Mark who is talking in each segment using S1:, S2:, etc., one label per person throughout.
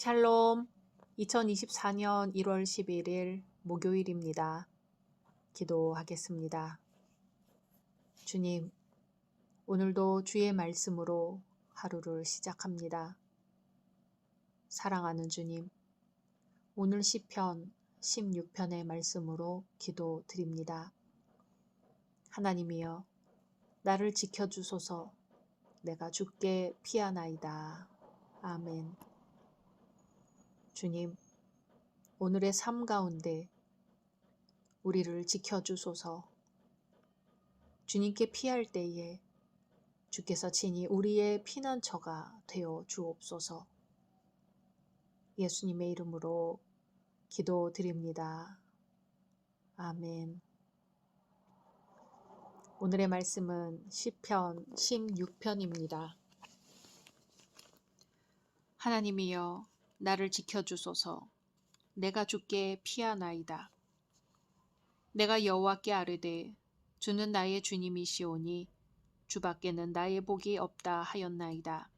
S1: 샬롬, 2024년 1월 11일 목요일입니다. 기도하겠습니다. 주님, 오늘도 주의 말씀으로 하루를 시작합니다. 사랑하는 주님, 오늘 시편 16편의 말씀으로 기도드립니다. 하나님이여, 나를 지켜주소서. 내가 주께 피하나이다. 아멘. 주님, 오늘의 삶 가운데 우리를 지켜주소서. 주님께 피할 때에 주께서 친히 우리의 피난처가 되어 주옵소서. 예수님의 이름으로 기도드립니다. 아멘. 오늘의 말씀은 시편 16편입니다. 하나님이여, 나를 지켜주소서. 내가 주께 피하나이다. 내가 여호와께 아뢰되 주는 나의 주님이시오니 주밖에는 나의 복이 없다 하였나이다.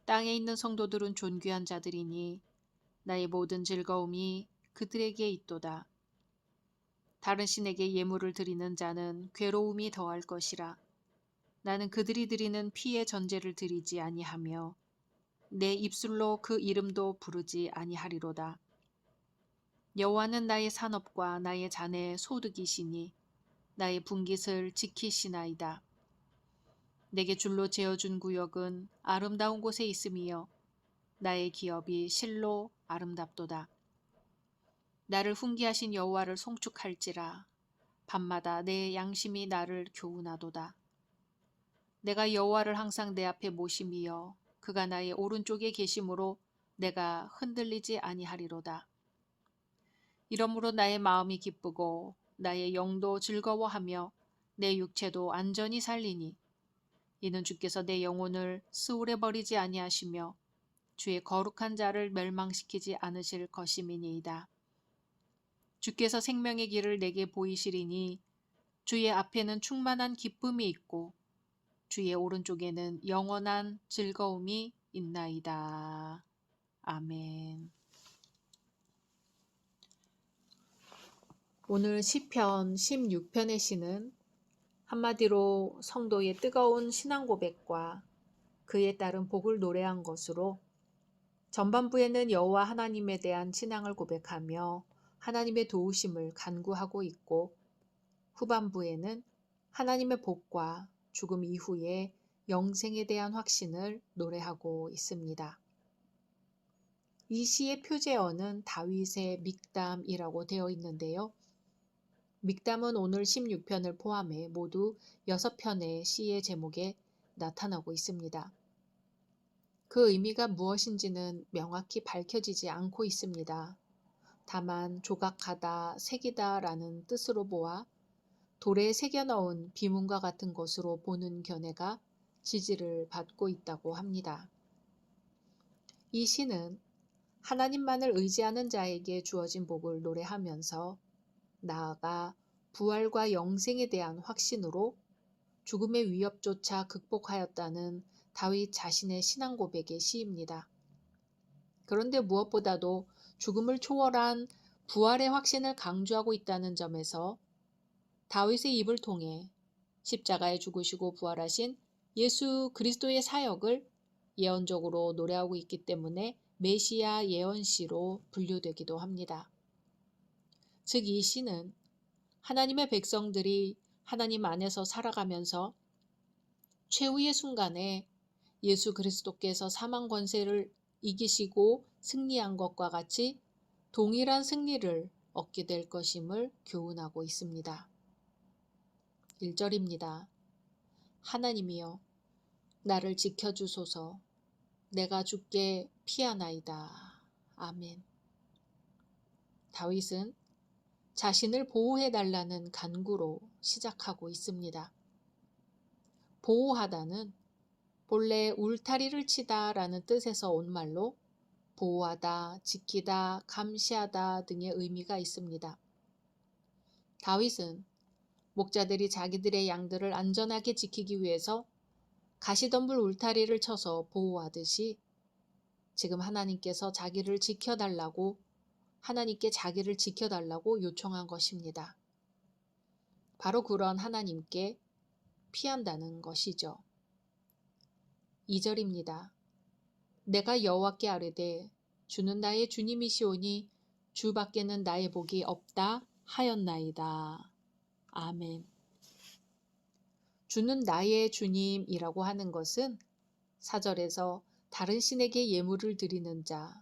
S1: 땅에 있는 성도들은 존귀한 자들이니 나의 모든 즐거움이 그들에게 있도다. 다른 신에게 예물을 드리는 자는 괴로움이 더할 것이라. 나는 그들이 드리는 피의 전제를 드리지 아니하며 내 입술로 그 이름도 부르지 아니하리로다. 여호와는 나의 산업과 나의 잔의 소득이시니 나의 분깃을 지키시나이다. 내게 줄로 재어준 구역은 아름다운 곳에 있음이여 나의 기업이 실로 아름답도다. 나를 훈계하신 여호와를 송축할지라. 밤마다 내 양심이 나를 교훈하도다. 내가 여호와를 항상 내 앞에 모심이여 그가 나의 오른쪽에 계심으로 내가 흔들리지 아니하리로다. 이러므로 나의 마음이 기쁘고 나의 영도 즐거워하며 내 육체도 안전히 살리니 이는 주께서 내 영혼을 스울에 버리지 아니하시며 주의 거룩한 자를 멸망시키지 않으실 것임이니이다. 주께서 생명의 길을 내게 보이시리니 주의 앞에는 충만한 기쁨이 있고 주의 오른쪽에는 영원한 즐거움이 있나이다. 아멘. 오늘 시편 16편의 시는 한마디로 성도의 뜨거운 신앙 고백과 그에 따른 복을 노래한 것으로 전반부에는 여호와 하나님에 대한 신앙을 고백하며 하나님의 도우심을 간구하고 있고 후반부에는 하나님의 복과 죽음 이후의 영생에 대한 확신을 노래하고 있습니다. 이 시의 표제어는 다윗의 믹담이라고 되어 있는데요. 믹담은 오늘 16편을 포함해 모두 6편의 시의 제목에 나타나고 있습니다. 그 의미가 무엇인지는 명확히 밝혀지지 않고 있습니다. 다만 조각하다, 새기다 라는 뜻으로 보아 돌에 새겨 넣은 비문과 같은 것으로 보는 견해가 지지를 받고 있다고 합니다. 이 시는 하나님만을 의지하는 자에게 주어진 복을 노래하면서 나아가 부활과 영생에 대한 확신으로 죽음의 위협조차 극복하였다는 다윗 자신의 신앙 고백의 시입니다. 그런데 무엇보다도 죽음을 초월한 부활의 확신을 강조하고 있다는 점에서 다윗의 입을 통해 십자가에 죽으시고 부활하신 예수 그리스도의 사역을 예언적으로 노래하고 있기 때문에 메시아 예언시로 분류되기도 합니다. 즉 이 시는 하나님의 백성들이 하나님 안에서 살아가면서 최후의 순간에 예수 그리스도께서 사망 권세를 이기시고 승리한 것과 같이 동일한 승리를 얻게 될 것임을 교훈하고 있습니다. 1절입니다. 하나님이여 나를 지켜주소서. 내가 주께 피하나이다. 아멘. 다윗은 자신을 보호해달라는 간구로 시작하고 있습니다. 보호하다는 본래 울타리를 치다 라는 뜻에서 온 말로 보호하다, 지키다, 감시하다 등의 의미가 있습니다. 다윗은 목자들이 자기들의 양들을 안전하게 지키기 위해서 가시덤불 울타리를 쳐서 보호하듯이 지금 하나님께서 자기를 지켜달라고 하나님께 자기를 지켜달라고 요청한 것입니다. 바로 그런 하나님께 피한다는 것이죠. 2절입니다. 내가 여호와께 아뢰되 주는 나의 주님이시오니 주 밖에는 나의 복이 없다 하였나이다. 아멘. 주는 나의 주님이라고 하는 것은 4절에서 다른 신에게 예물을 드리는 자,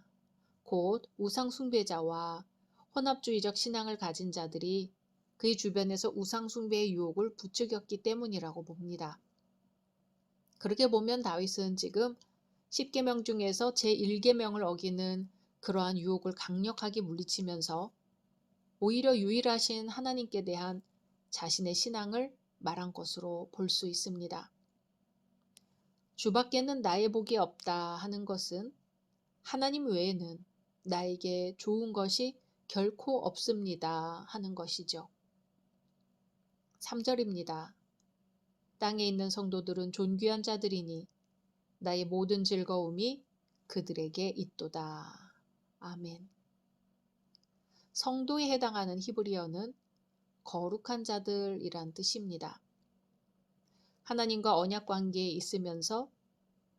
S1: 곧 우상 숭배자와 혼합주의적 신앙을 가진 자들이 그의 주변에서 우상 숭배의 유혹을 부추겼기 때문이라고 봅니다. 그렇게 보면 다윗은 지금 10계명 중에서 제1계명을 어기는 그러한 유혹을 강력하게 물리치면서 오히려 유일하신 하나님께 대한 자신의 신앙을 말한 것으로 볼 수 있습니다. 주밖에는 나의 복이 없다 하는 것은 하나님 외에는 나에게 좋은 것이 결코 없습니다 하는 것이죠. 3절입니다. 땅에 있는 성도들은 존귀한 자들이니 나의 모든 즐거움이 그들에게 있도다. 아멘. 성도에 해당하는 히브리어는 거룩한 자들이란 뜻입니다. 하나님과 언약 관계에 있으면서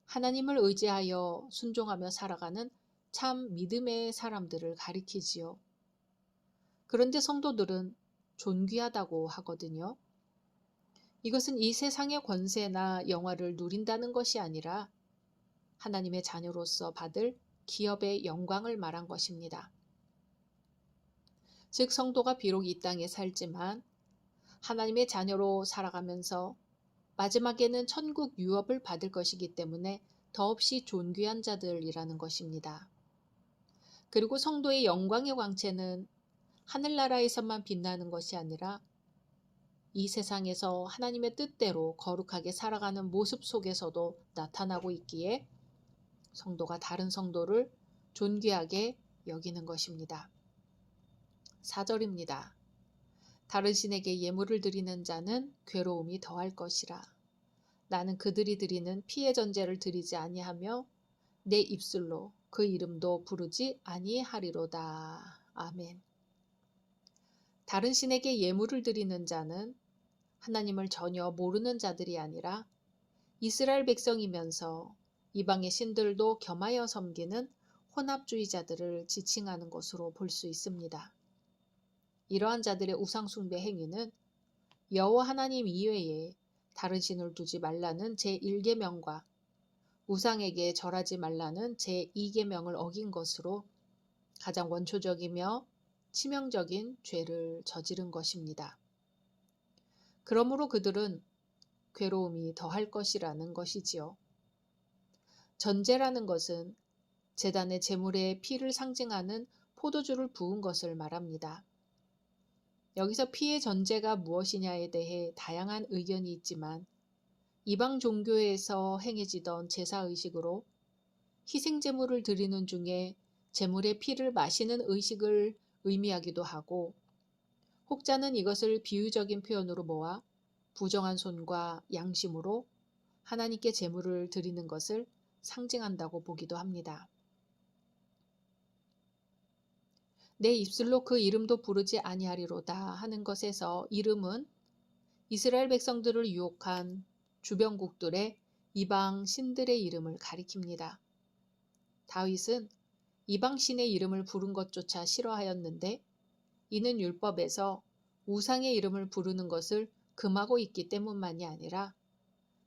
S1: 하나님을 의지하여 순종하며 살아가는 참 믿음의 사람들을 가리키지요. 그런데 성도들은 존귀하다고 하거든요. 이것은 이 세상의 권세나 영화를 누린다는 것이 아니라 하나님의 자녀로서 받을 기업의 영광을 말한 것입니다. 즉 성도가 비록 이 땅에 살지만 하나님의 자녀로 살아가면서 마지막에는 천국 유업을 받을 것이기 때문에 더없이 존귀한 자들이라는 것입니다. 그리고 성도의 영광의 광채는 하늘나라에서만 빛나는 것이 아니라 이 세상에서 하나님의 뜻대로 거룩하게 살아가는 모습 속에서도 나타나고 있기에 성도가 다른 성도를 존귀하게 여기는 것입니다. 4절입니다. 다른 신에게 예물을 드리는 자는 괴로움이 더할 것이라. 나는 그들이 드리는 피의 전제를 드리지 아니하며 내 입술로 그 이름도 부르지 아니하리로다. 아멘. 다른 신에게 예물을 드리는 자는 하나님을 전혀 모르는 자들이 아니라 이스라엘 백성이면서 이방의 신들도 겸하여 섬기는 혼합주의자들을 지칭하는 것으로 볼 수 있습니다. 이러한 자들의 우상숭배 행위는 여호와 하나님 이외에 다른 신을 두지 말라는 제1계명과 우상에게 절하지 말라는 제2계명을 어긴 것으로 가장 원초적이며 치명적인 죄를 저지른 것입니다. 그러므로 그들은 괴로움이 더할 것이라는 것이지요. 전제라는 것은 제단의 제물의 피를 상징하는 포도주를 부은 것을 말합니다. 여기서 피의 전제가 무엇이냐에 대해 다양한 의견이 있지만 이방 종교에서 행해지던 제사의식으로 희생제물을 드리는 중에 제물의 피를 마시는 의식을 의미하기도 하고 혹자는 이것을 비유적인 표현으로 모아 부정한 손과 양심으로 하나님께 제물을 드리는 것을 상징한다고 보기도 합니다. 내 입술로 그 이름도 부르지 아니하리로다 하는 것에서 이름은 이스라엘 백성들을 유혹한 주변국들의 이방 신들의 이름을 가리킵니다. 다윗은 이방 신의 이름을 부른 것조차 싫어하였는데 이는 율법에서 우상의 이름을 부르는 것을 금하고 있기 때문만이 아니라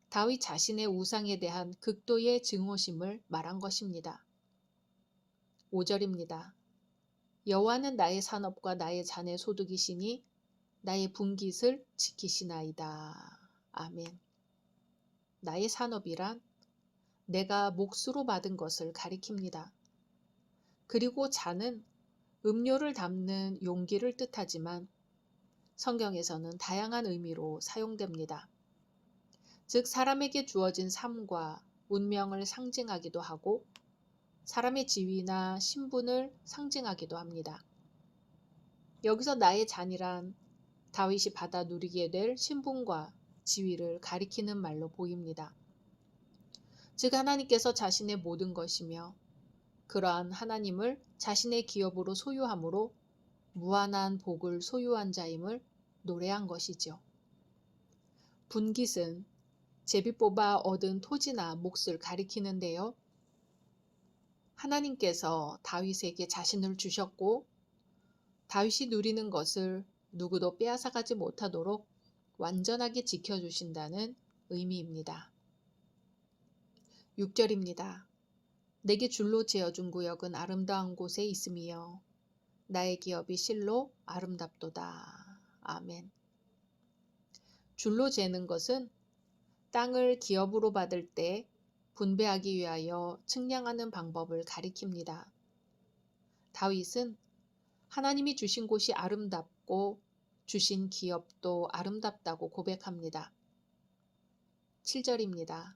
S1: 다윗 자신의 우상에 대한 극도의 증오심을 말한 것입니다. 5절입니다. 여호와는 나의 산업과 나의 잔의 소득이시니 나의 분깃을 지키시나이다. 아멘. 나의 산업이란 내가 몫으로 받은 것을 가리킵니다. 그리고 잔은 음료를 담는 용기를 뜻하지만 성경에서는 다양한 의미로 사용됩니다. 즉 사람에게 주어진 삶과 운명을 상징하기도 하고 사람의 지위나 신분을 상징하기도 합니다. 여기서 나의 잔이란 다윗이 받아 누리게 될 신분과 지위를 가리키는 말로 보입니다. 즉 하나님께서 자신의 모든 것이며 그러한 하나님을 자신의 기업으로 소유함으로 무한한 복을 소유한 자임을 노래한 것이죠. 분깃은 제비 뽑아 얻은 토지나 몫을 가리키는데요. 하나님께서 다윗에게 자신을 주셨고 다윗이 누리는 것을 누구도 빼앗아가지 못하도록 완전하게 지켜주신다는 의미입니다. 6절입니다. 내게 줄로 재어준 구역은 아름다운 곳에 있음이여 나의 기업이 실로 아름답도다. 아멘. 줄로 재는 것은 땅을 기업으로 받을 때 분배하기 위하여 측량하는 방법을 가리킵니다. 다윗은 하나님이 주신 곳이 아름답고 주신 기업도 아름답다고 고백합니다. 7절입니다.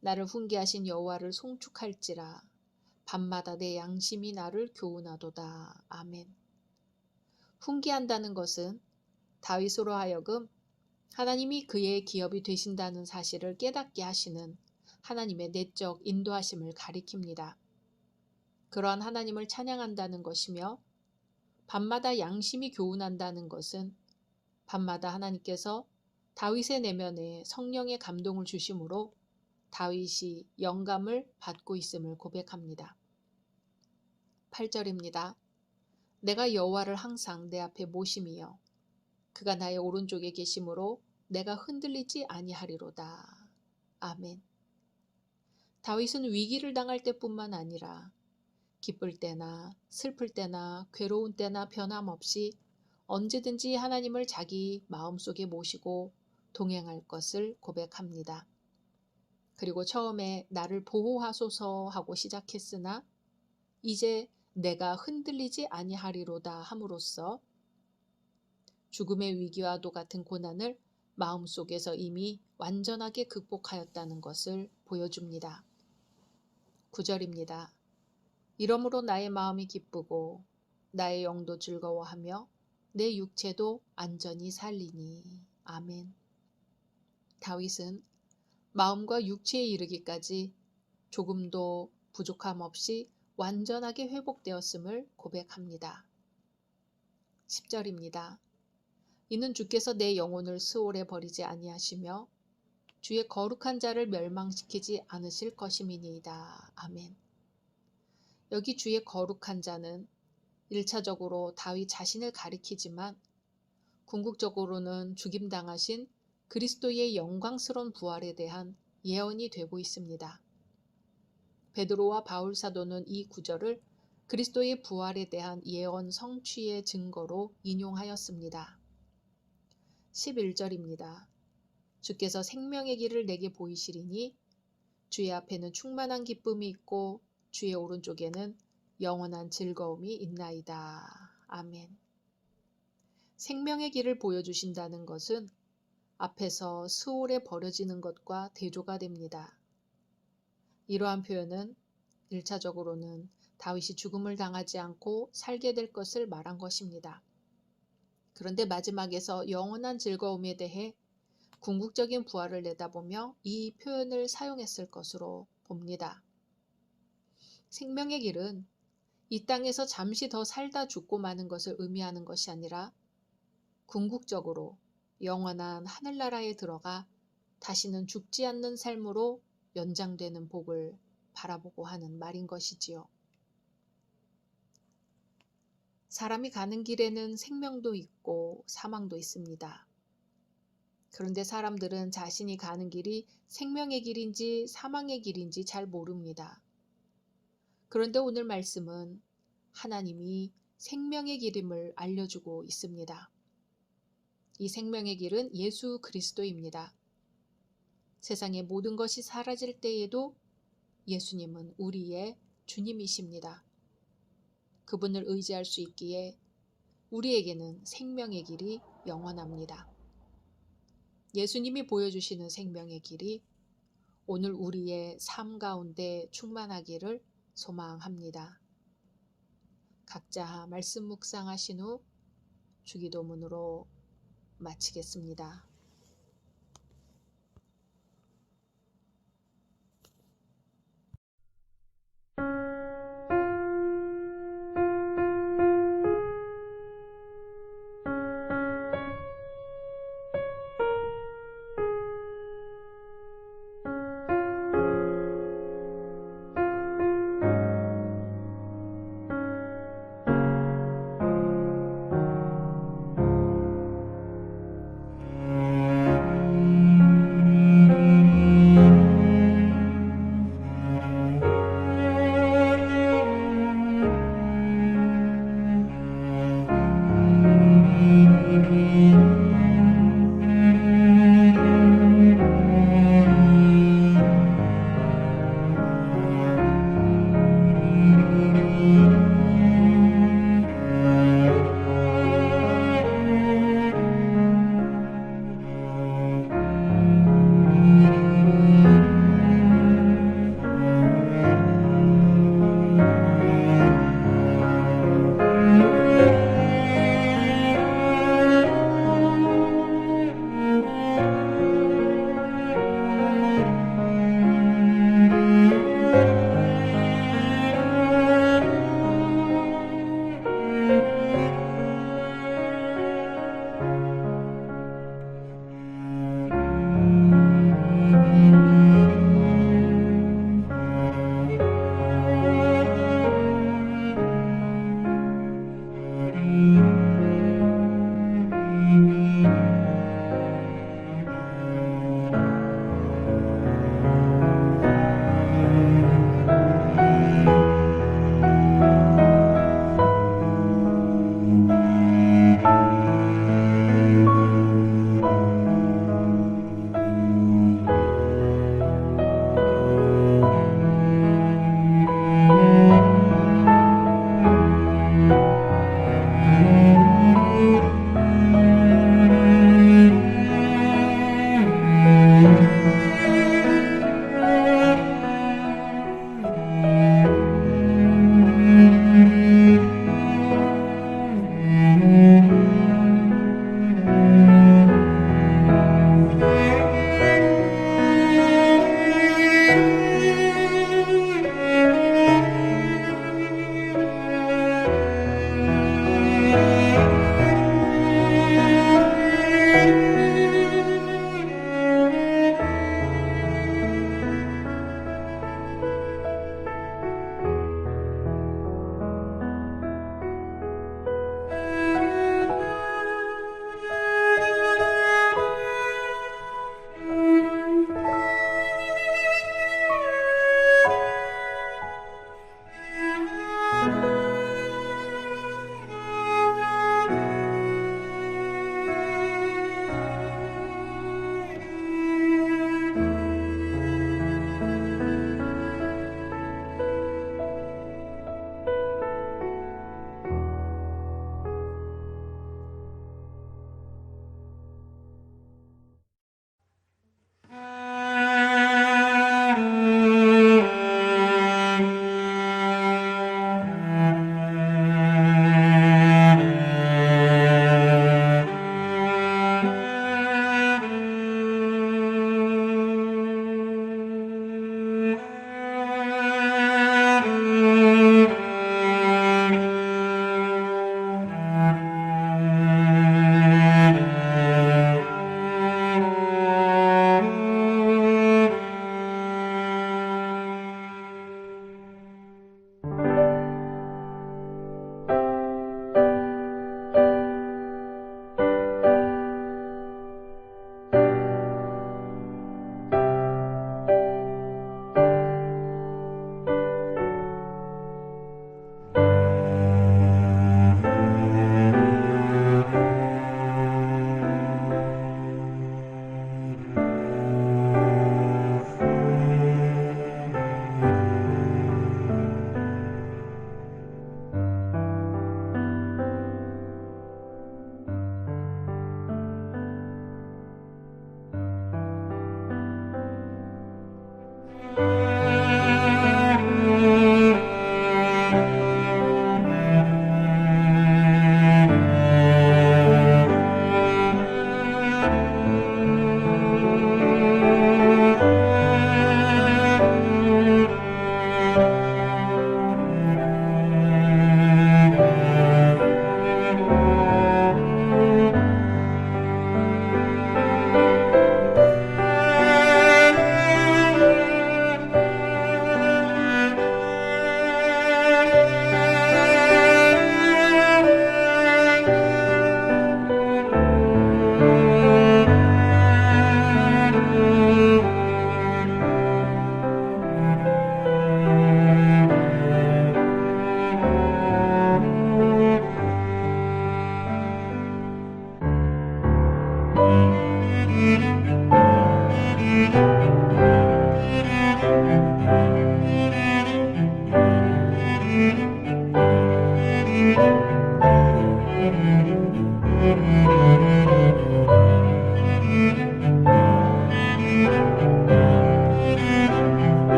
S1: 나를 훈계하신 여호와를 송축할지라 밤마다 내 양심이 나를 교훈하도다. 아멘. 훈계한다는 것은 다윗으로 하여금 하나님이 그의 기업이 되신다는 사실을 깨닫게 하시는 하나님의 내적 인도하심을 가리킵니다. 그러한 하나님을 찬양한다는 것이며 밤마다 양심이 교훈한다는 것은 밤마다 하나님께서 다윗의 내면에 성령의 감동을 주심으로 다윗이 영감을 받고 있음을 고백합니다. 8절입니다. 내가 여호와를 항상 내 앞에 모심이여 그가 나의 오른쪽에 계심으로 내가 흔들리지 아니하리로다. 아멘. 다윗은 위기를 당할 때뿐만 아니라 기쁠 때나 슬플 때나 괴로운 때나 변함없이 언제든지 하나님을 자기 마음속에 모시고 동행할 것을 고백합니다. 그리고 처음에 나를 보호하소서 하고 시작했으나 이제 내가 흔들리지 아니하리로다 함으로써 죽음의 위기와도 같은 고난을 마음속에서 이미 완전하게 극복하였다는 것을 보여줍니다. 9절입니다. 이러므로 나의 마음이 기쁘고 나의 영도 즐거워하며 내 육체도 안전히 살리니. 아멘. 다윗은 마음과 육체에 이르기까지 조금도 부족함 없이 완전하게 회복되었음을 고백합니다. 10절입니다. 이는 주께서 내 영혼을 스올에 버리지 아니하시며 주의 거룩한 자를 멸망시키지 않으실 것임이니이다. 아멘. 여기 주의 거룩한 자는 1차적으로 다윗 자신을 가리키지만 궁극적으로는 죽임당하신 그리스도의 영광스러운 부활에 대한 예언이 되고 있습니다. 베드로와 바울 사도는 이 구절을 그리스도의 부활에 대한 예언 성취의 증거로 인용하였습니다. 11절입니다. 주께서 생명의 길을 내게 보이시리니 주의 앞에는 충만한 기쁨이 있고 주의 오른쪽에는 영원한 즐거움이 있나이다. 아멘. 생명의 길을 보여주신다는 것은 앞에서 스올에 버려지는 것과 대조가 됩니다. 이러한 표현은 1차적으로는 다윗이 죽음을 당하지 않고 살게 될 것을 말한 것입니다. 그런데 마지막에서 영원한 즐거움에 대해 궁극적인 부활을 내다보며 이 표현을 사용했을 것으로 봅니다. 생명의 길은 이 땅에서 잠시 더 살다 죽고 마는 것을 의미하는 것이 아니라 궁극적으로 영원한 하늘나라에 들어가 다시는 죽지 않는 삶으로 연장되는 복을 바라보고 하는 말인 것이지요. 사람이 가는 길에는 생명도 있고 사망도 있습니다. 그런데 사람들은 자신이 가는 길이 생명의 길인지 사망의 길인지 잘 모릅니다. 그런데 오늘 말씀은 하나님이 생명의 길임을 알려주고 있습니다. 이 생명의 길은 예수 그리스도입니다. 세상의 모든 것이 사라질 때에도 예수님은 우리의 주님이십니다. 그분을 의지할 수 있기에 우리에게는 생명의 길이 영원합니다. 예수님이 보여주시는 생명의 길이 오늘 우리의 삶 가운데 충만하기를 소망합니다. 각자 말씀 묵상하신 후 주기도문으로 마치겠습니다.